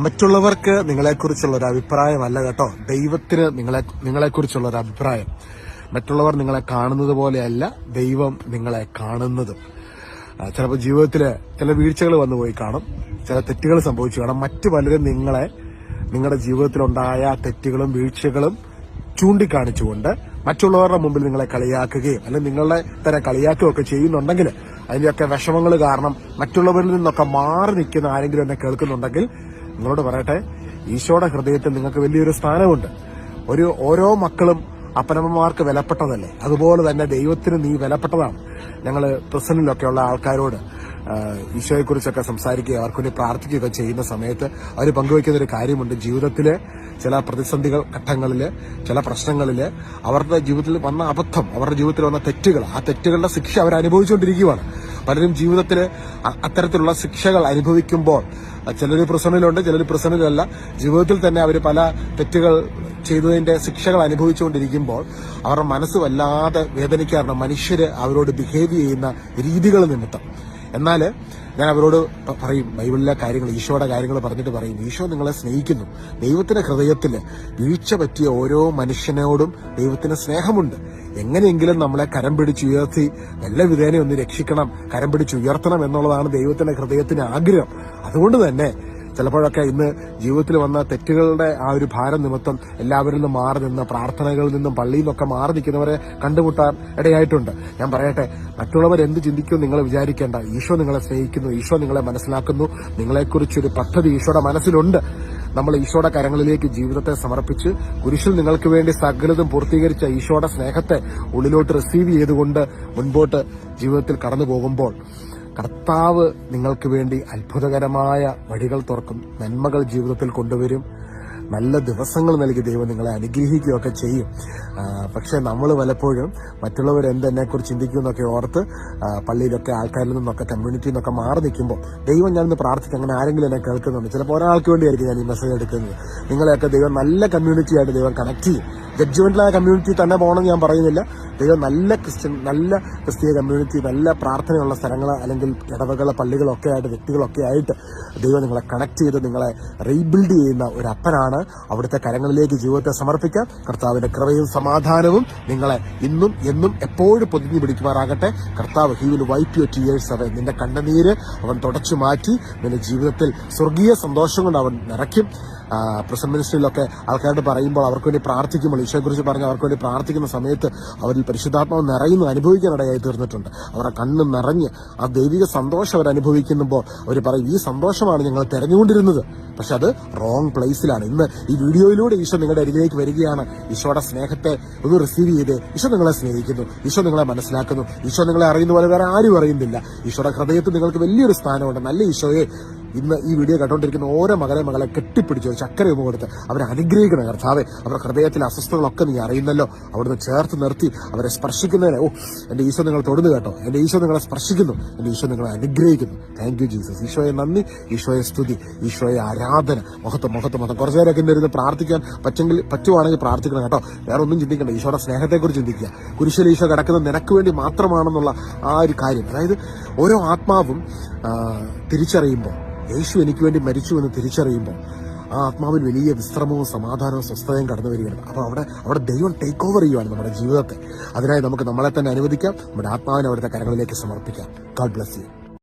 മറ്റുള്ളവർക്ക് നിങ്ങളെക്കുറിച്ചുള്ള ഒരു അഭിപ്രായമല്ല കേട്ടോ, ദൈവത്തിന് നിങ്ങളെക്കുറിച്ചുള്ള ഒരു അഭിപ്രായം. മറ്റുള്ളവർ നിങ്ങളെ കാണുന്നത് പോലെയല്ല ദൈവം നിങ്ങളെ കാണുന്നത്. ചിലപ്പോൾ ജീവിതത്തിൽ ചില വീഴ്ചകൾ വന്നുപോയി കാണും, ചില തെറ്റുകൾ സംഭവിച്ചു കാണാം. മറ്റു പലരും നിങ്ങളുടെ ജീവിതത്തിലുണ്ടായ തെറ്റുകളും വീഴ്ചകളും ചൂണ്ടിക്കാണിച്ചുകൊണ്ട് മറ്റുള്ളവരുടെ മുമ്പിൽ നിങ്ങളെ കളിയാക്കുകയും അല്ലെങ്കിൽ നിങ്ങളെ തന്നെ കളിയാക്കുകയൊക്കെ ചെയ്യുന്നുണ്ടെങ്കിൽ, അതിന്റെയൊക്കെ വിഷമങ്ങൾ കാരണം മറ്റുള്ളവരിൽ നിന്നൊക്കെ മാറി നിൽക്കുന്ന ആരെങ്കിലും എന്നെ കേൾക്കുന്നുണ്ടെങ്കിൽ നിങ്ങളോട് പറയട്ടെ, ഈശോയുടെ ഹൃദയത്തിൽ നിങ്ങൾക്ക് വലിയൊരു സ്ഥാനമുണ്ട്. ഓരോ മക്കളും അപ്പനമ്മമാർക്ക് വിലപ്പെട്ടതല്ലേ, അതുപോലെ തന്നെ ദൈവത്തിന് നീ വിലപ്പെട്ടതാണ്. ഞങ്ങൾ പ്രസന്റിലൊക്കെയുള്ള ആൾക്കാരോട് ഈശോയെക്കുറിച്ചൊക്കെ സംസാരിക്കുകയും അവർക്ക് വേണ്ടി പ്രാർത്ഥിക്കുകയൊക്കെ ചെയ്യുന്ന സമയത്ത് അവർ പങ്കുവയ്ക്കുന്ന ഒരു കാര്യമുണ്ട്. ജീവിതത്തിലെ ചില പ്രതിസന്ധികൾ ഘട്ടങ്ങളില്, ചില പ്രശ്നങ്ങളില് അവരുടെ ജീവിതത്തിൽ വന്ന അബദ്ധം, അവരുടെ ജീവിതത്തിൽ വന്ന തെറ്റുകൾ, ആ തെറ്റുകളുടെ ശിക്ഷ അവർ അനുഭവിച്ചുകൊണ്ടിരിക്കുകയാണ്. പലരും ജീവിതത്തിൽ അത്തരത്തിലുള്ള ശിക്ഷകൾ അനുഭവിക്കുമ്പോൾ ചിലർ പ്രസന്റിലുണ്ട്, ചിലർ പ്രസന്റിലല്ല. ജീവിതത്തിൽ തന്നെ അവർ പല തെറ്റുകൾ ചെയ്തതിന്റെ ശിക്ഷകൾ അനുഭവിച്ചുകൊണ്ടിരിക്കുമ്പോൾ അവരുടെ മനസ്സ് വല്ലാതെ വേദനിക്കാറുണ്ട്, മനുഷ്യര് അവരോട് ബിഹേവ് ചെയ്യുന്ന രീതികൾ നിമിത്തം. എന്നാൽ ഞാൻ അവരോട് പറയും, ബൈബിളിലെ കാര്യങ്ങൾ, ഈശോയുടെ കാര്യങ്ങൾ പറഞ്ഞിട്ട് പറയും, ഈശോ നിങ്ങളെ സ്നേഹിക്കുന്നു. ദൈവത്തിന്റെ ഹൃദയത്തിൽ വീഴ്ച പറ്റിയ ഓരോ മനുഷ്യനോടും ദൈവത്തിന് സ്നേഹമുണ്ട്. എങ്ങനെയെങ്കിലും നമ്മളെ കരം പിടിച്ചുയർത്തി നല്ല വിധേന ഒന്ന് രക്ഷിക്കണം, കരം പിടിച്ചുയർത്തണം എന്നുള്ളതാണ് ദൈവത്തിന്റെ ഹൃദയത്തിന് ആഗ്രഹം. അതുകൊണ്ട് തന്നെ ചിലപ്പോഴൊക്കെ ഇന്ന് ജീവിതത്തിൽ വന്ന തെറ്റുകളുടെ ആ ഒരു ഭാരം നിമിത്തം എല്ലാവരിൽ നിന്നും മാറി നിന്ന്, പ്രാർത്ഥനകളിൽ നിന്നും പള്ളിയിൽ നിന്നൊക്കെ മാറി നിൽക്കുന്നവരെ കണ്ടുമുട്ടാൻ ഇടയായിട്ടുണ്ട്. ഞാൻ പറയട്ടെ, മറ്റുള്ളവർ എന്ത് ചിന്തിക്കും നിങ്ങൾ വിചാരിക്കേണ്ട. ഈശോ നിങ്ങളെ സ്നേഹിക്കുന്നു, ഈശോ നിങ്ങളെ മനസ്സിലാക്കുന്നു. നിങ്ങളെക്കുറിച്ചൊരു പദ്ധതി ഈശോയുടെ മനസ്സിലുണ്ട്. നമ്മൾ ഈശോയുടെ കരങ്ങളിലേക്ക് ജീവിതത്തെ സമർപ്പിച്ച് കുരിശിൽ നിങ്ങൾക്ക് വേണ്ടി സകലതും പൂർത്തീകരിച്ച ഈശോയുടെ സ്നേഹത്തെ ഉള്ളിലോട്ട് റിസീവ് ചെയ്തുകൊണ്ട് മുൻപോട്ട് ജീവിതത്തിൽ കടന്നു പോകുമ്പോൾ കർത്താവ് നിങ്ങൾക്ക് വേണ്ടി അത്ഭുതകരമായ വഴികൾ തുറക്കും, നന്മകൾ ജീവിതത്തിൽ കൊണ്ടുവരും, നല്ല ദിവസങ്ങൾ നൽകി ദൈവം നിങ്ങളെ അനുഗ്രഹിക്കുകയൊക്കെ ചെയ്യും. പക്ഷെ നമ്മൾ പലപ്പോഴും മറ്റുള്ളവർ എന്തെന്നെക്കുറിച്ച് ചിന്തിക്കുമെന്നൊക്കെ ഓർത്ത് പള്ളിയിലൊക്കെ ആൾക്കാരിൽ നിന്നൊക്കെ കമ്മ്യൂണിറ്റിയിൽ നിന്നൊക്കെ മാറി നിൽക്കുമ്പോൾ ദൈവം ഞാനിന്ന് പ്രാർത്ഥിക്കും, അങ്ങനെ ആരെങ്കിലും എന്നെ കേൾക്കുന്നുണ്ട്. ചിലപ്പോൾ ഒരാൾക്ക് വേണ്ടിയായിരിക്കും ഞാൻ ഈ മെസ്സേജ് എടുക്കുന്നത്. നിങ്ങളെയൊക്കെ ദൈവം നല്ല കമ്മ്യൂണിറ്റിയായിട്ട് ദൈവം കണക്ട് ചെയ്യും. ജഡ്ജ്മെന്റിലായ കമ്മ്യൂണിറ്റി തന്നെ പോകണമെന്ന് ഞാൻ പറയുന്നില്ല. ദൈവം നല്ല ക്രിസ്തീയ കമ്മ്യൂണിറ്റി, നല്ല പ്രാർത്ഥനയുള്ള സ്ഥലങ്ങൾ അല്ലെങ്കിൽ ഇടവകള പള്ളികളൊക്കെ ആയിട്ട്, വ്യക്തികളൊക്കെ ആയിട്ട് ദൈവം നിങ്ങളെ കണക്ട് ചെയ്ത് നിങ്ങളെ റീബിൽഡ് ചെയ്യുന്ന ഒരു അപ്പനാണ്. അവിടുത്തെ കരങ്ങളിലേക്ക് ജീവിതത്തെ സമർപ്പിക്കാം. കർത്താവിന്റെ കൃപയും സമാധാനവും നിങ്ങളെ ഇന്നും എന്നും എപ്പോഴും പൊതിഞ്ഞു പിടിക്കുമാറാകട്ടെ. കർത്താവ് he will wipe your tears away. നിന്റെ കണ്ണുനീര് അവൻ തുടച്ചു മാറ്റി നിന്റെ ജീവിതത്തിൽ സ്വർഗീയ സന്തോഷം കൊണ്ട് അവൻ നിറയ്ക്കും. പ്രസന്റ് മിനിസ്ട്രിയിലൊക്കെ ആൾക്കാരോട് പറയുമ്പോൾ, അവർക്ക് വേണ്ടി പ്രാർത്ഥിക്കുമ്പോൾ, ഈശോയെക്കുറിച്ച് പറഞ്ഞ് അവർക്ക് വേണ്ടി പ്രാർത്ഥിക്കുന്ന സമയത്ത് അവരിൽ പരിശുദ്ധാത്മാവ് നിറയുന്നു അനുഭവിക്കാനിടയായി തീർന്നിട്ടുണ്ട്. അവരുടെ കണ്ണ് നിറഞ്ഞ് ആ ദൈവിക സന്തോഷം അവർ അനുഭവിക്കുമ്പോൾ അവർ പറയും, ഈ സന്തോഷമാണ് ഞങ്ങൾ തെരഞ്ഞുകൊണ്ടിരുന്നത്. പക്ഷെ അത് റോങ് പ്ലേസിലാണ്. ഇന്ന് ഈ വീഡിയോയിലൂടെ ഈശോ നിങ്ങളുടെ അരികിലേക്ക് വരികയാണ്. ഈശോയുടെ സ്നേഹത്തെ ഒന്ന് റിസീവ് ചെയ്ത്, ഈശോ നിങ്ങളെ സ്നേഹിക്കുന്നു, ഈശോ നിങ്ങളെ മനസ്സിലാക്കുന്നു. ഈശോ നിങ്ങളെ അറിയുന്ന പോലെ വേറെ ആരും അറിയുന്നില്ല. ഈശോയുടെ ഹൃദയത്തിൽ നിങ്ങൾക്ക് വലിയൊരു സ്ഥാനമുണ്ട്. നല്ല ഈശോയെ ഇന്ന് ഈ വീഡിയോ കണ്ടുകൊണ്ടിരിക്കുന്ന ഓരോ മകളെ കെട്ടിപ്പിടിച്ച് ഒരു ചക്കരയൊന്നും കൊടുത്ത് അവരെ അനുഗ്രഹിക്കണം കർത്താവേ. അവരുടെ ഹൃദയത്തിലെ അസ്വസ്ഥതകളൊക്കെ നീ അറിയുന്നല്ലോ. അവിടുന്ന് ചേർത്ത് നിർത്തി അവരെ സ്പർശിക്കുന്നതിന്, എന്റെ ഈശോ നിങ്ങൾ തൊടുന്നു കേട്ടോ, എന്റെ ഈശോ നിങ്ങളെ സ്പർശിക്കുന്നു, എന്റെ ഈശോ നിങ്ങളെ അനുഗ്രഹിക്കുന്നു. Thank you Jesus. ഈശോയെ നന്ദി, ഈശോയെ സ്തുതി, ഈശോയെ ആരാധന. മഹത്വം. കുറച്ചു നേരമൊക്കെ ഇരുന്ന് പ്രാർത്ഥിക്കാൻ പറ്റുവാണെങ്കിൽ പ്രാർത്ഥിക്കണം കേട്ടോ. വേറെ ഒന്നും ചിന്തിക്കണ്ട, ഈശോയുടെ സ്നേഹത്തെക്കുറിച്ച് ചിന്തിക്കുക. കുരിശിൽ ഈശോ കിടക്കുന്നത് നിനക്ക് വേണ്ടി മാത്രമാണെന്നുള്ള ആ ഒരു കാര്യം, അതായത് ഓരോ ആത്മാവും തിരിച്ചറിയുമ്പോൾ, യേശു എനിക്ക് വേണ്ടി മരിച്ചു എന്ന് തിരിച്ചറിയുമ്പോൾ ആ ആത്മാവിൽ വലിയ വിശ്രമവും സമാധാനവും സ്വസ്ഥതയും കടന്നു വരികയാണ്. അപ്പോൾ അവിടെ ദൈവം ടേക്ക് ഓവർ ചെയ്യുവാണ് നമ്മുടെ ജീവിതത്തെ. അതിനായി നമുക്ക് നമ്മളെ തന്നെ അനുവദിക്കാം, നമ്മുടെ ആത്മാവിനെ അവിടുത്തെ കരങ്ങളിലേക്ക് സമർപ്പിക്കാം. God bless you.